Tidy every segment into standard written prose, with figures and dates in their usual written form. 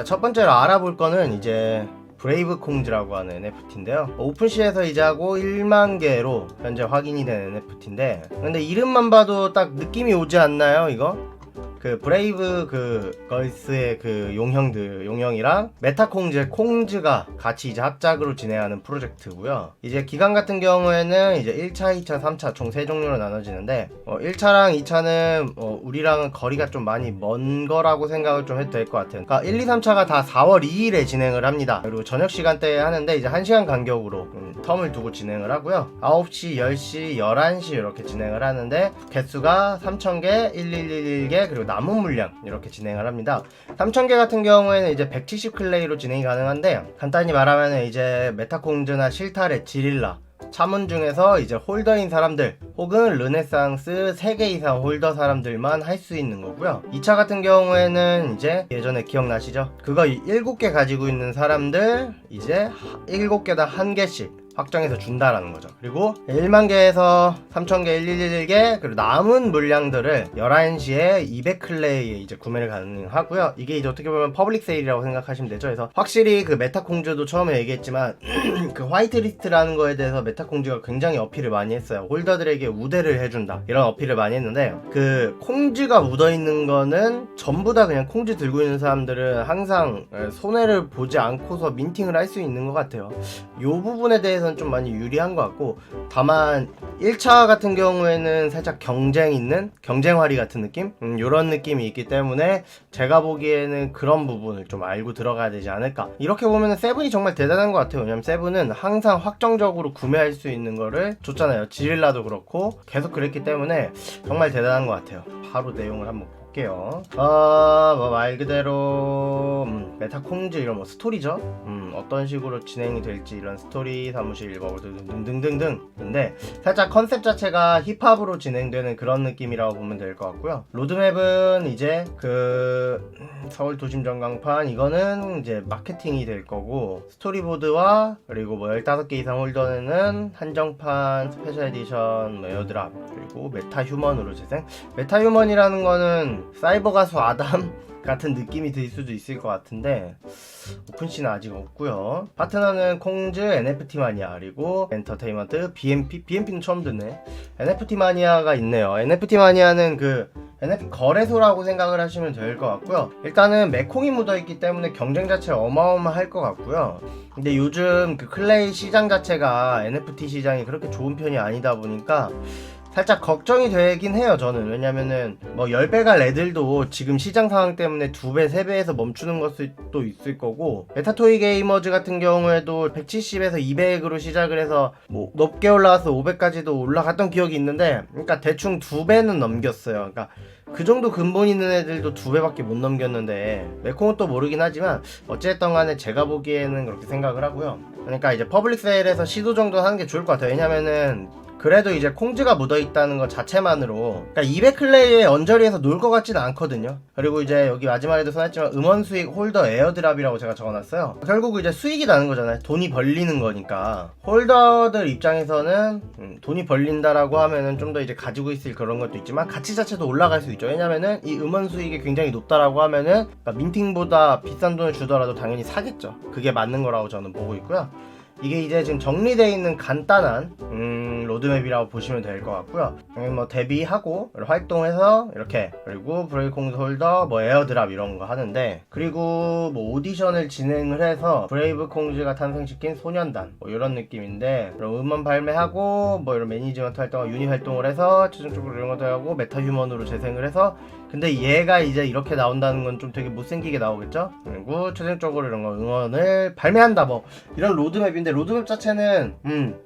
자, 첫 번째로 알아볼 거는 이제 브레이브 콩즈라고 하는 NFT인데요. 오픈시에서 이제 하고 1만 개로 현재 확인이 된 NFT인데, 근데 이름만 봐도 딱 느낌이 오지 않나요, 이거? 그 브레이브 그 걸스의 그 용형이랑 메타콩즈의 콩즈가 같이 이제 합작으로 진행하는 프로젝트고요. 이제 기간 같은 경우에는 이제 1차, 2차, 3차 총 3종류로 나눠지는데 1차랑 2차는 우리랑은 거리가 좀 많이 먼 거라고 생각을 좀 해도 될 것 같아요. 그러니까 1, 2, 3차가 다 4월 2일에 진행을 합니다. 그리고 저녁 시간대에 하는데 이제 1시간 간격으로 텀을 두고 진행을 하고요. 9시, 10시, 11시 이렇게 진행을 하는데 개수가 3,000개, 1111개, 그리고 남은 물량 이렇게 진행을 합니다. 3,000개 같은 경우에는 이제 170 클레이로 진행이 가능한데, 간단히 말하면 이제 메타콩즈나 실타래, 지릴라, 차문 중에서 이제 홀더인 사람들 혹은 르네상스 3개 이상 홀더 사람들만 할 수 있는 거고요. 2차 같은 경우에는 이제 예전에 기억나시죠? 그거 7개 가지고 있는 사람들 이제 7개당 1개씩 확정해서 준다라는 거죠. 그리고 1만 개에서 3,000개, 1111개, 그리고 남은 물량들을 11시에 200클레이에 이제 구매를 가능하고요. 이게 이제 어떻게 보면 퍼블릭 세일이라고 생각하시면 되죠. 그래서 확실히 그 메타콩즈도 처음에 얘기했지만 그 화이트리스트라는 거에 대해서 메타콩즈가 굉장히 어필을 많이 했어요. 홀더들에게 우대를 해준다, 이런 어필을 많이 했는데, 그 콩즈가 묻어있는 거는 전부 다 그냥 콩즈 들고 있는 사람들은 항상 손해를 보지 않고서 민팅을 할 수 있는 것 같아요. 이 부분에 대해서는 좀 많이 유리한 것 같고, 다만 1차 같은 경우에는 살짝 경쟁활이 같은 느낌? 이런 느낌이 있기 때문에 제가 보기에는 그런 부분을 좀 알고 들어가야 되지 않을까. 이렇게 보면 세븐이 정말 대단한 것 같아요. 왜냐면 세븐은 항상 확정적으로 구매할 수 있는 거를 줬잖아요. 지릴라도 그렇고 계속 그랬기 때문에 정말 대단한 것 같아요. 바로 내용을 한번 볼게요. 말 그대로 메타콩즈 이런 뭐 스토리죠. 어떤 식으로 진행이 될지 이런 스토리, 사무실, 뭐 등등등등. 근데 살짝 컨셉 자체가 힙합으로 진행되는 그런 느낌이라고 보면 될 것 같고요. 로드맵은 이제 그 서울 도심 전광판, 이거는 이제 마케팅이 될 거고, 스토리보드와 그리고 뭐 15개 이상 홀더는 한정판, 스페셜 에디션, 에어드랍, 그리고 메타휴먼으로 재생. 메타휴먼이라는 거는 사이버 가수 아담 같은 느낌이 들 수도 있을 것 같은데 오픈시는 아직 없고요. 파트너는 콩즈, NFT 마니아, 그리고 엔터테인먼트, BMP는 처음 듣네. NFT 마니아가 있네요. NFT 마니아는 그 NFT 거래소라고 생각을 하시면 될 것 같고요. 일단은 메콩이 묻어있기 때문에 경쟁 자체가 어마어마할 것 같고요. 근데 요즘 그 클레이 시장 자체가 NFT 시장이 그렇게 좋은 편이 아니다 보니까 살짝 걱정이 되긴 해요, 저는. 왜냐면은 뭐 10배가 애들도 지금 시장 상황 때문에 2배, 3배에서 멈추는 것도 있을 거고, 메타토이 게이머즈 같은 경우에도 170에서 200으로 시작을 해서 뭐 높게 올라와서 500까지도 올라갔던 기억이 있는데, 그러니까 대충 2배는 넘겼어요. 그러니까 그 정도 근본 있는 애들도 2배밖에 못 넘겼는데, 메콩은 또 모르긴 하지만 어쨌든 간에 제가 보기에는 그렇게 생각을 하고요. 그러니까 이제 퍼블릭 세일에서 시도 정도 하는 게 좋을 것 같아요. 왜냐면은 그래도 이제 콩즈가 묻어있다는 것 자체만으로, 그러니까 200클레이에 언저리에서 놀 것 같지는 않거든요. 그리고 이제 여기 마지막에도 써놨지만 음원 수익 홀더 에어드랍이라고 제가 적어놨어요. 결국 이제 수익이 나는 거잖아요. 돈이 벌리는 거니까. 홀더들 입장에서는 돈이 벌린다라고 하면은 좀 더 이제 가지고 있을 그런 것도 있지만 가치 자체도 올라갈 수 있죠. 왜냐면은 이 음원 수익이 굉장히 높다라고 하면은, 그러니까 민팅보다 비싼 돈을 주더라도 당연히 사겠죠. 그게 맞는 거라고 저는 보고 있고요. 이게 이제 지금 정리되어 있는 간단한 로드맵이라고 보시면 될 것 같고요. 뭐 데뷔하고 활동해서 이렇게, 그리고 브레이브콩즈 홀더, 뭐 에어드랍 이런 거 하는데, 그리고 뭐 오디션을 진행을 해서 브레이브콩즈가 탄생시킨 소년단 뭐 이런 느낌인데, 그럼 음원 발매하고 뭐 이런 매니지먼트 활동, 유닛 활동을 해서 최종적으로 이런 것도 하고 메타휴먼으로 재생을 해서, 근데 얘가 이제 이렇게 나온다는 건 좀 되게 못생기게 나오겠죠? 그리고 최종적으로 이런 거 응원을 발매한다, 뭐 이런 로드맵인데, 로드맵 자체는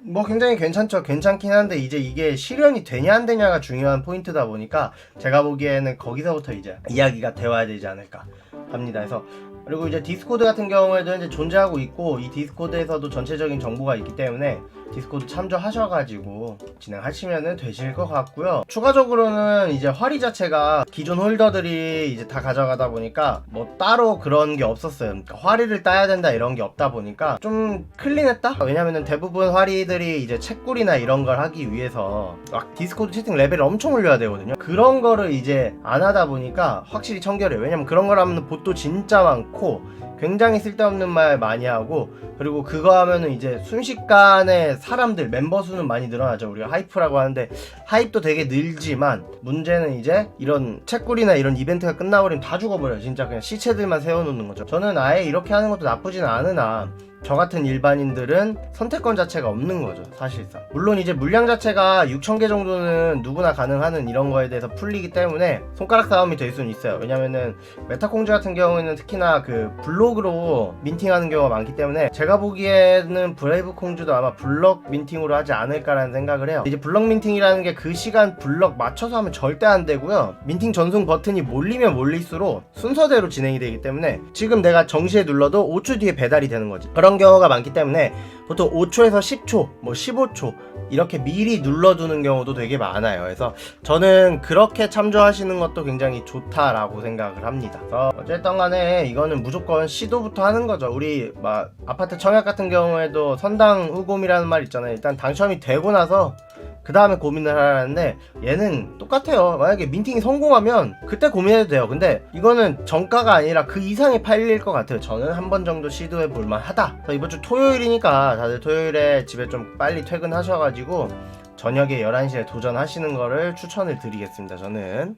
뭐 굉장히 괜찮긴 한데, 이제 이게 실현이 되냐 안 되냐가 중요한 포인트다 보니까 제가 보기에는 거기서부터 이제 이야기가 되어야 되지 않을까 합니다. 그래서 그리고 이제 디스코드 같은 경우에도 이제 존재하고 있고, 이 디스코드에서도 전체적인 정보가 있기 때문에 디스코드 참조하셔가지고 진행하시면은 되실 것 같고요. 추가적으로는 이제 활이 자체가 기존 홀더들이 이제 다 가져가다 보니까 뭐 따로 그런 게 없었어요. 그러니까 활이를 따야 된다 이런 게 없다 보니까 좀 클린했다? 왜냐면은 대부분 활이들이 이제 책꿀이나 이런 걸 하기 위해서 막 디스코드 채팅 레벨을 엄청 올려야 되거든요. 그런 거를 이제 안 하다 보니까 확실히 청결해요. 왜냐면 그런 걸 하면 봇도 진짜 많고, 굉장히 쓸데없는 말 많이 하고, 그리고 그거 하면은 이제 순식간에 사람들 멤버 수는 많이 늘어나죠. 우리가 하이프라고 하는데 하이프도 되게 늘지만 문제는 이제 이런 책꿀이나 이런 이벤트가 끝나버리면 다 죽어버려요. 진짜 그냥 시체들만 세워놓는 거죠. 저는 아예 이렇게 하는 것도 나쁘진 않으나 저 같은 일반인들은 선택권 자체가 없는 거죠, 사실상. 물론 이제 물량 자체가 6,000개 정도는 누구나 가능하는 이런 거에 대해서 풀리기 때문에 손가락 싸움이 될 수는 있어요. 왜냐면은 메타콩즈 같은 경우에는 특히나 그 블록으로 민팅하는 경우가 많기 때문에 제가 보기에는 브레이브 콩즈도 아마 블럭 민팅으로 하지 않을까라는 생각을 해요. 이제 블럭 민팅이라는 게 그 시간 블럭 맞춰서 하면 절대 안 되고요. 민팅 전송 버튼이 몰리면 몰릴수록 순서대로 진행이 되기 때문에 지금 내가 정시에 눌러도 5초 뒤에 배달이 되는 거지. 그런 경우가 많기 때문에 보통 5초에서 10초, 뭐 15초 이렇게 미리 눌러두는 경우도 되게 많아요. 그래서 저는 그렇게 참조하시는 것도 굉장히 좋다라고 생각을 합니다. 그래서 어쨌든 간에 이거는 무조건 시도부터 하는 거죠. 우리 막 아파트 청약 같은 경우에도 선당 후곰이라는 말 있잖아요. 일단 당첨이 되고 나서 그 다음에 고민을 하라는데 얘는 똑같아요. 만약에 민팅이 성공하면 그때 고민해도 돼요. 근데 이거는 정가가 아니라 그 이상이 팔릴 것 같아요. 저는 한 번 정도 시도해 볼만 하다. 이번 주 토요일이니까 다들 토요일에 집에 좀 빨리 퇴근하셔가지고 저녁에 11시에 도전하시는 거를 추천을 드리겠습니다. 저는